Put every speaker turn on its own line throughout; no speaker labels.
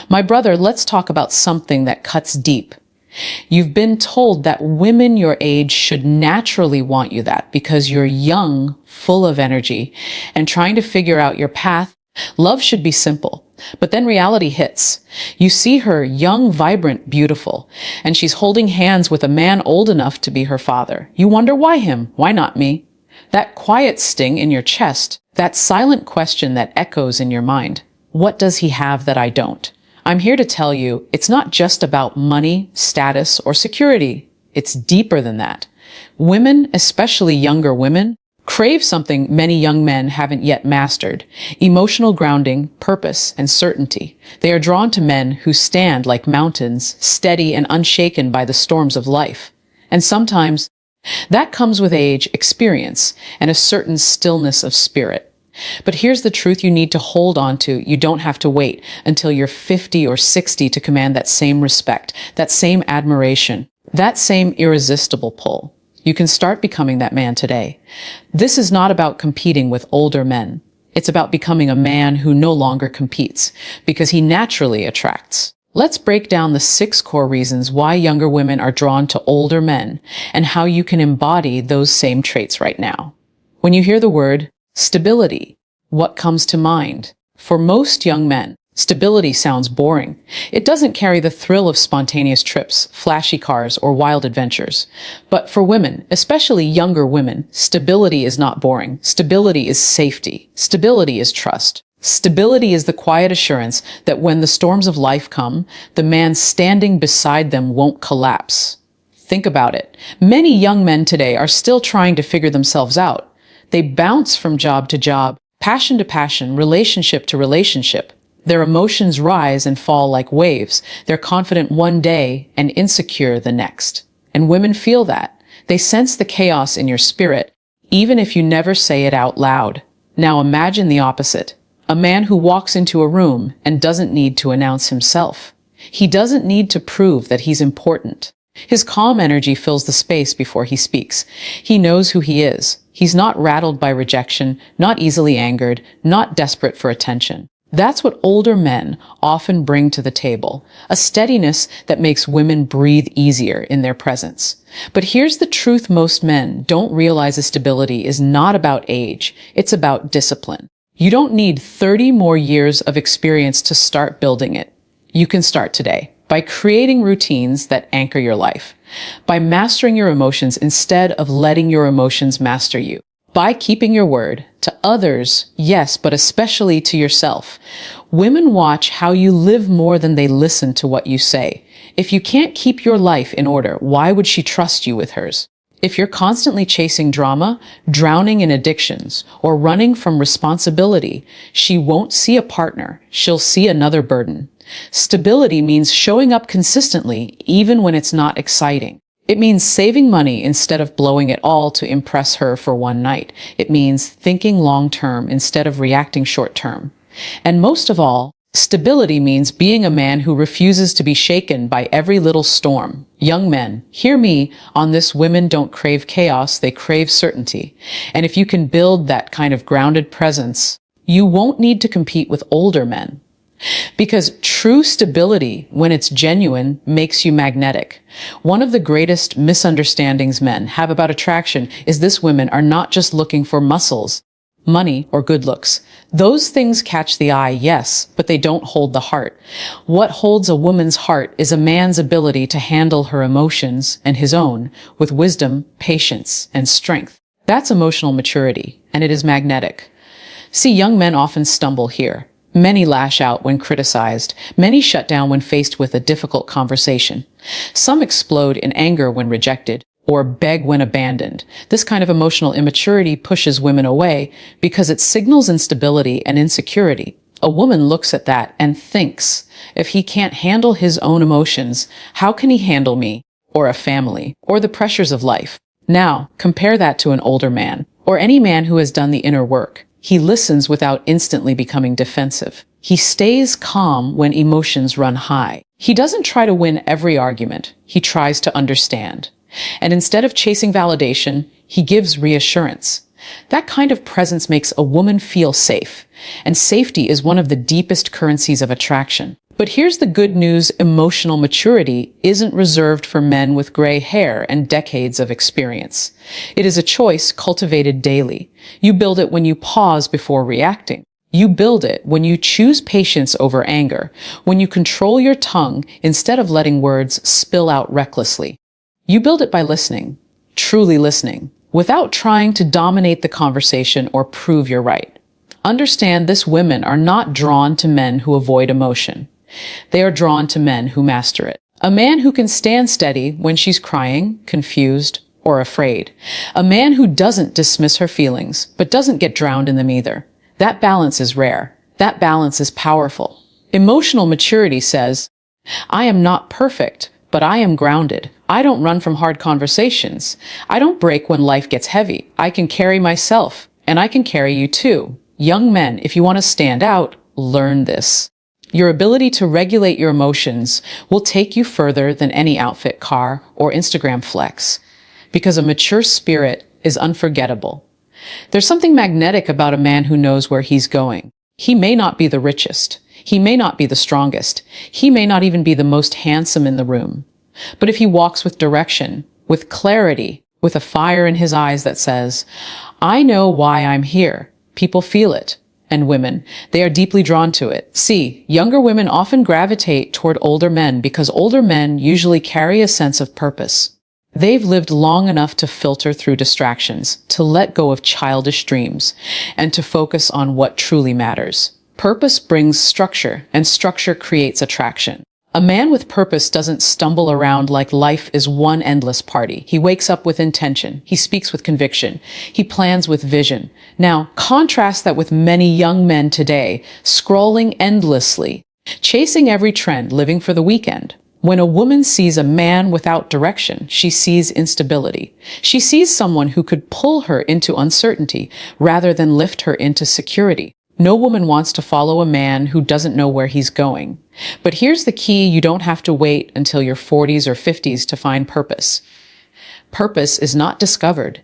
My brother, let's talk about something that cuts deep. You've been told that women your age should naturally want you that because you're young, full of energy, and trying to figure out your path. Love should be simple. But then reality hits. You see her young, vibrant, beautiful, and she's holding hands with a man old enough to be her father. You wonder, why him? Why not me? That quiet sting in your chest, that silent question that echoes in your mind. What does he have that I don't? I'm here to tell you, it's not just about money, status, or security. It's deeper than that. Women, especially younger women, crave something many young men haven't yet mastered: emotional grounding, purpose, and certainty. They are drawn to men who stand like mountains, steady and unshaken by the storms of life. And sometimes that comes with age, experience, and a certain stillness of spirit. But here's the truth you need to hold on to. You don't have to wait until you're 50 or 60 to command that same respect, that same admiration, that same irresistible pull. You can start becoming that man today. This is not about competing with older men. It's about becoming a man who no longer competes, because he naturally attracts. Let's break down the 6 core reasons why younger women are drawn to older men, and how you can embody those same traits right now. When you hear the word stability, what comes to mind? For most young men, stability sounds boring. It doesn't carry the thrill of spontaneous trips, flashy cars, or wild adventures. But for women, especially younger women, stability is not boring. Stability is safety. Stability is trust. Stability is the quiet assurance that when the storms of life come, the man standing beside them won't collapse. Think about it. Many young men today are still trying to figure themselves out. They bounce from job to job, passion to passion, relationship to relationship. Their emotions rise and fall like waves. They're confident one day and insecure the next. And women feel that. They sense the chaos in your spirit, even if you never say it out loud. Now imagine the opposite. A man who walks into a room and doesn't need to announce himself. He doesn't need to prove that he's important. His calm energy fills the space before he speaks. He knows who he is. He's not rattled by rejection, not easily angered, not desperate for attention. That's what older men often bring to the table, a steadiness that makes women breathe easier in their presence. But here's the truth: most men don't realize a stability is not about age, it's about discipline. You don't need 30 more years of experience to start building it. You can start today by creating routines that anchor your life, by mastering your emotions instead of letting your emotions master you, by keeping your word to others, yes, but especially to yourself. Women watch how you live more than they listen to what you say. If you can't keep your life in order, why would she trust you with hers? If you're constantly chasing drama, drowning in addictions, or running from responsibility, she won't see a partner. She'll see another burden. Stability means showing up consistently, even when it's not exciting. It means saving money instead of blowing it all to impress her for one night. It means thinking long-term instead of reacting short-term. And most of all, stability means being a man who refuses to be shaken by every little storm. Young men, hear me on this: women don't crave chaos, they crave certainty. And if you can build that kind of grounded presence, you won't need to compete with older men. Because true stability, when it's genuine, makes you magnetic. One of the greatest misunderstandings men have about attraction is this: women are not just looking for muscles, money, or good looks. Those things catch the eye, yes, but they don't hold the heart. What holds a woman's heart is a man's ability to handle her emotions and his own with wisdom, patience, and strength. That's emotional maturity, and it is magnetic. See, young men often stumble here. Many lash out when criticized. Many shut down when faced with a difficult conversation. Some explode in anger when rejected, or beg when abandoned. This kind of emotional immaturity pushes women away because it signals instability and insecurity. A woman looks at that and thinks, if he can't handle his own emotions, how can he handle me, or a family, or the pressures of life? Now, compare that to an older man, or any man who has done the inner work. He listens without instantly becoming defensive. He stays calm when emotions run high. He doesn't try to win every argument. He tries to understand. And instead of chasing validation, he gives reassurance. That kind of presence makes a woman feel safe. And safety is one of the deepest currencies of attraction. But here's the good news: emotional maturity isn't reserved for men with gray hair and decades of experience. It is a choice cultivated daily. You build it when you pause before reacting. You build it when you choose patience over anger, when you control your tongue instead of letting words spill out recklessly. You build it by listening, truly listening, without trying to dominate the conversation or prove you're right. Understand this: women are not drawn to men who avoid emotion. They are drawn to men who master it. A man who can stand steady when she's crying, confused, or afraid. A man who doesn't dismiss her feelings, but doesn't get drowned in them either. That balance is rare. That balance is powerful. Emotional maturity says, I am not perfect, but I am grounded. I don't run from hard conversations. I don't break when life gets heavy. I can carry myself, and I can carry you too. Young men, if you want to stand out, learn this. Your ability to regulate your emotions will take you further than any outfit, car, or Instagram flex, because a mature spirit is unforgettable. There's something magnetic about a man who knows where he's going. He may not be the richest. He may not be the strongest. He may not even be the most handsome in the room. But if he walks with direction, with clarity, with a fire in his eyes that says, I know why I'm here, people feel it. And women, they are deeply drawn to it. See, younger women often gravitate toward older men because older men usually carry a sense of purpose. They've lived long enough to filter through distractions, to let go of childish dreams, and to focus on what truly matters. Purpose brings structure, and structure creates attraction. A man with purpose doesn't stumble around like life is one endless party. He wakes up with intention. He speaks with conviction. He plans with vision. Now, contrast that with many young men today, scrolling endlessly, chasing every trend, living for the weekend. When a woman sees a man without direction, she sees instability. She sees someone who could pull her into uncertainty rather than lift her into security. No woman wants to follow a man who doesn't know where he's going. But here's the key: you don't have to wait until your 40s or 50s to find purpose. Purpose is not discovered.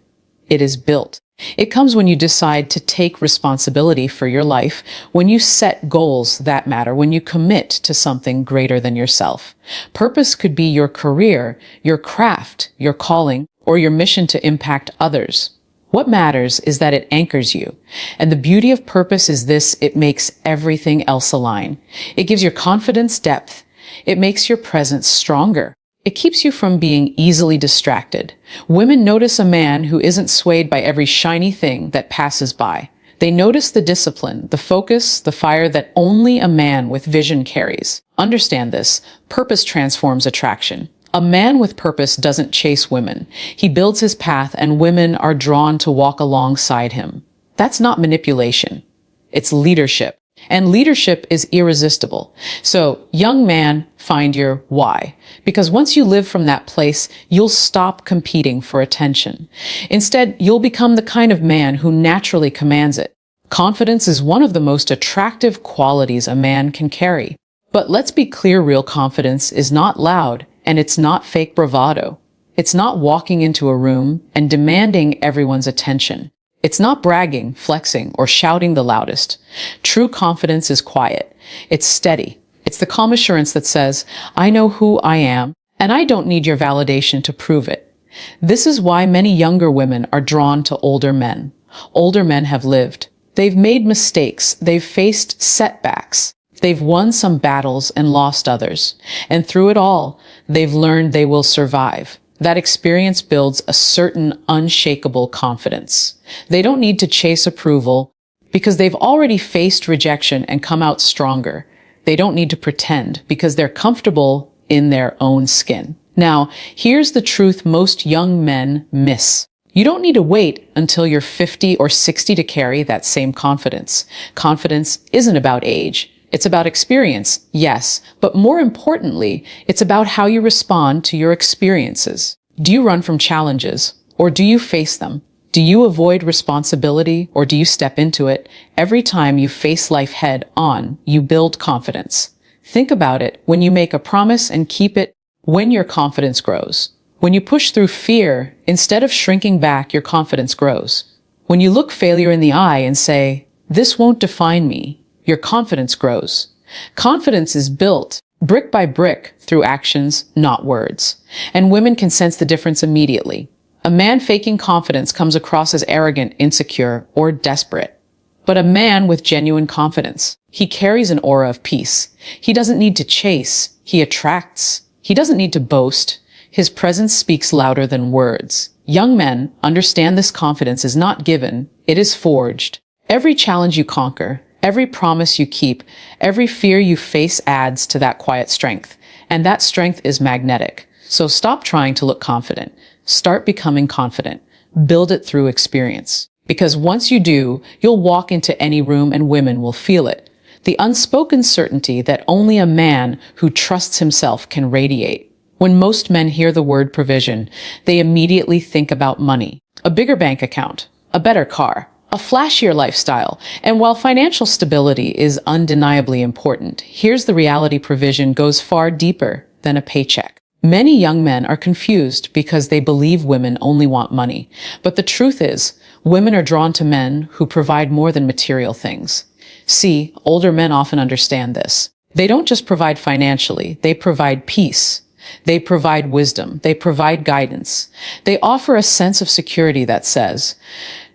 It is built. It comes when you decide to take responsibility for your life, when you set goals that matter, when you commit to something greater than yourself. Purpose could be your career, your craft, your calling, or your mission to impact others. What matters is that it anchors you. And the beauty of purpose is this: it makes everything else align. It gives your confidence depth. It makes your presence stronger. It keeps you from being easily distracted. Women notice a man who isn't swayed by every shiny thing that passes by. They notice the discipline, the focus, the fire that only a man with vision carries. Understand this: purpose transforms attraction. A man with purpose doesn't chase women. He builds his path, and women are drawn to walk alongside him. That's not manipulation. It's leadership. And leadership is irresistible. So, young man, find your why. Because once you live from that place, you'll stop competing for attention. Instead, you'll become the kind of man who naturally commands it. Confidence is one of the most attractive qualities a man can carry. But let's be clear: real confidence is not loud. And it's not fake bravado. It's not walking into a room and demanding everyone's attention. It's not bragging, flexing, or shouting the loudest. True confidence is quiet. It's steady. It's the calm assurance that says, I know who I am, and I don't need your validation to prove it. This is why many younger women are drawn to older men. Older men have lived. They've made mistakes. They've faced setbacks. They've won some battles and lost others. And through it all, they've learned they will survive. That experience builds a certain unshakable confidence. They don't need to chase approval because they've already faced rejection and come out stronger. They don't need to pretend because they're comfortable in their own skin. Now, here's the truth most young men miss. You don't need to wait until you're 50 or 60 to carry that same confidence. Confidence isn't about age. It's about experience, yes, but more importantly, it's about how you respond to your experiences. Do you run from challenges, or do you face them? Do you avoid responsibility, or do you step into it? Every time you face life head on, you build confidence. Think about it: when you make a promise and keep it, when your confidence grows. When you push through fear, instead of shrinking back, your confidence grows. When you look failure in the eye and say, this won't define me, your confidence grows. Confidence is built brick by brick through actions, not words. And women can sense the difference immediately. A man faking confidence comes across as arrogant, insecure, or desperate. But a man with genuine confidence, he carries an aura of peace. He doesn't need to chase, he attracts. He doesn't need to boast. His presence speaks louder than words. Young men understand this confidence is not given, it is forged. Every challenge you conquer, every promise you keep, every fear you face adds to that quiet strength. And that strength is magnetic. So stop trying to look confident. Start becoming confident. Build it through experience. Because once you do, you'll walk into any room and women will feel it. The unspoken certainty that only a man who trusts himself can radiate. When most men hear the word provision, they immediately think about money, a bigger bank account, a better car, a flashier lifestyle. And while financial stability is undeniably important, here's the reality: provision goes far deeper than a paycheck. Many young men are confused because they believe women only want money. But the truth is, women are drawn to men who provide more than material things. See, older men often understand this. They don't just provide financially, they provide peace. They provide wisdom. They provide guidance. They offer a sense of security that says,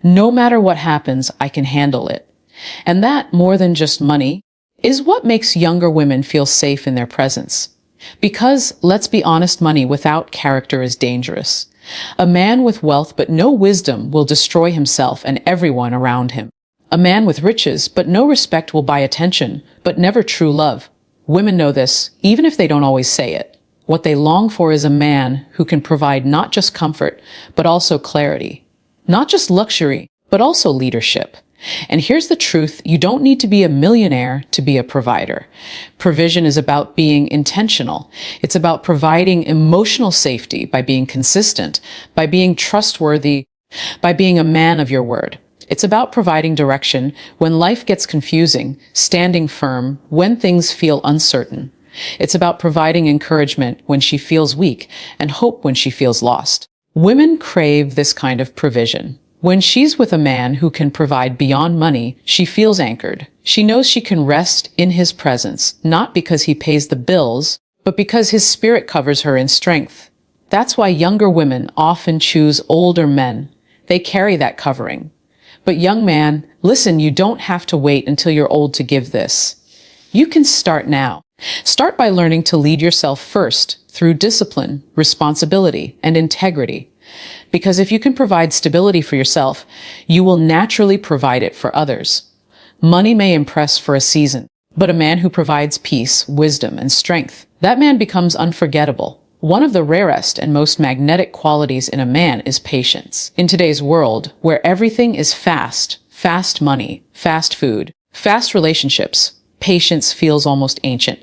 no matter what happens, I can handle it. And that, more than just money, is what makes younger women feel safe in their presence. Because, let's be honest, money without character is dangerous. A man with wealth but no wisdom will destroy himself and everyone around him. A man with riches but no respect will buy attention, but never true love. Women know this, even if they don't always say it. What they long for is a man who can provide not just comfort, but also clarity. Not just luxury, but also leadership. And here's the truth: you don't need to be a millionaire to be a provider. Provision is about being intentional. It's about providing emotional safety by being consistent, by being trustworthy, by being a man of your word. It's about providing direction when life gets confusing, standing firm when things feel uncertain. It's about providing encouragement when she feels weak and hope when she feels lost. Women crave this kind of provision. When she's with a man who can provide beyond money, she feels anchored. She knows she can rest in his presence, not because he pays the bills, but because his spirit covers her in strength. That's why younger women often choose older men. They carry that covering. But young man, listen, you don't have to wait until you're old to give this. You can start now. Start by learning to lead yourself first through discipline, responsibility, and integrity. Because if you can provide stability for yourself, you will naturally provide it for others. Money may impress for a season, but a man who provides peace, wisdom, and strength, that man becomes unforgettable. One of the rarest and most magnetic qualities in a man is patience. In today's world, where everything is fast, fast money, fast food, fast relationships, patience feels almost ancient.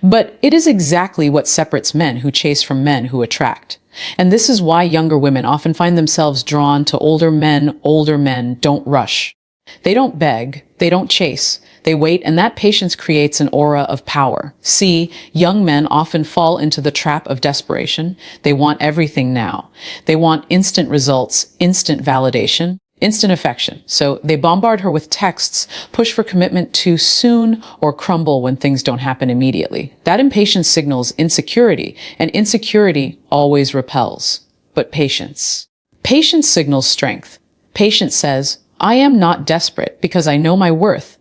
But it is exactly what separates men who chase from men who attract. And this is why younger women often find themselves drawn to older men. Older men don't rush. They don't beg. They don't chase. They wait, and that patience creates an aura of power. See, young men often fall into the trap of desperation. They want everything now. They want instant results, instant validation, instant affection. So they bombard her with texts, push for commitment too soon, or crumble when things don't happen immediately. That impatience signals insecurity, and insecurity always repels. But patience. Patience signals strength. Patience says, I am not desperate because I know my worth.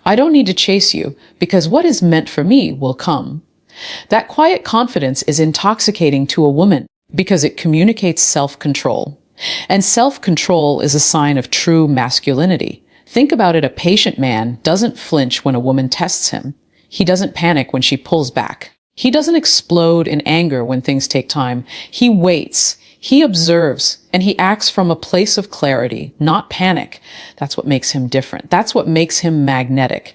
I don't need to chase you because what is meant for me will come. That quiet confidence is intoxicating to a woman because it communicates self-control. And self-control is a sign of true masculinity. Think about it: a patient man doesn't flinch when a woman tests him. He doesn't panic when she pulls back. He doesn't explode in anger when things take time. He waits, he observes, and he acts from a place of clarity, not panic. That's what makes him different. That's what makes him magnetic.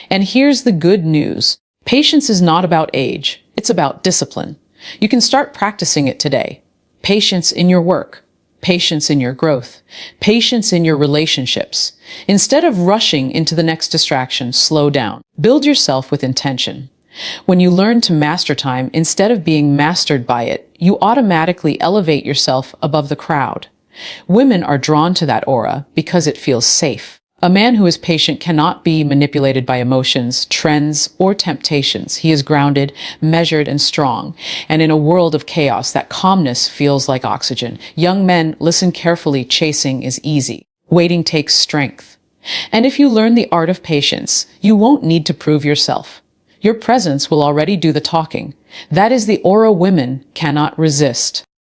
And here's the good news. Patience is not about age. It's about discipline. You can start practicing it today. Patience in your work. Patience in your growth. Patience in your relationships. Instead of rushing into the next distraction, slow down. Build yourself with intention. When you learn to master time instead of being mastered by it, you automatically elevate yourself above the crowd. Women are drawn to that aura because it feels safe. A man who is patient cannot be manipulated by emotions, trends, or temptations. He is grounded, measured, and strong. And in a world of chaos, that calmness feels like oxygen. Young men, listen carefully. Chasing is easy. Waiting takes strength. And if you learn the art of patience, you won't need to prove yourself. Your presence will already do the talking. That is the aura women cannot resist.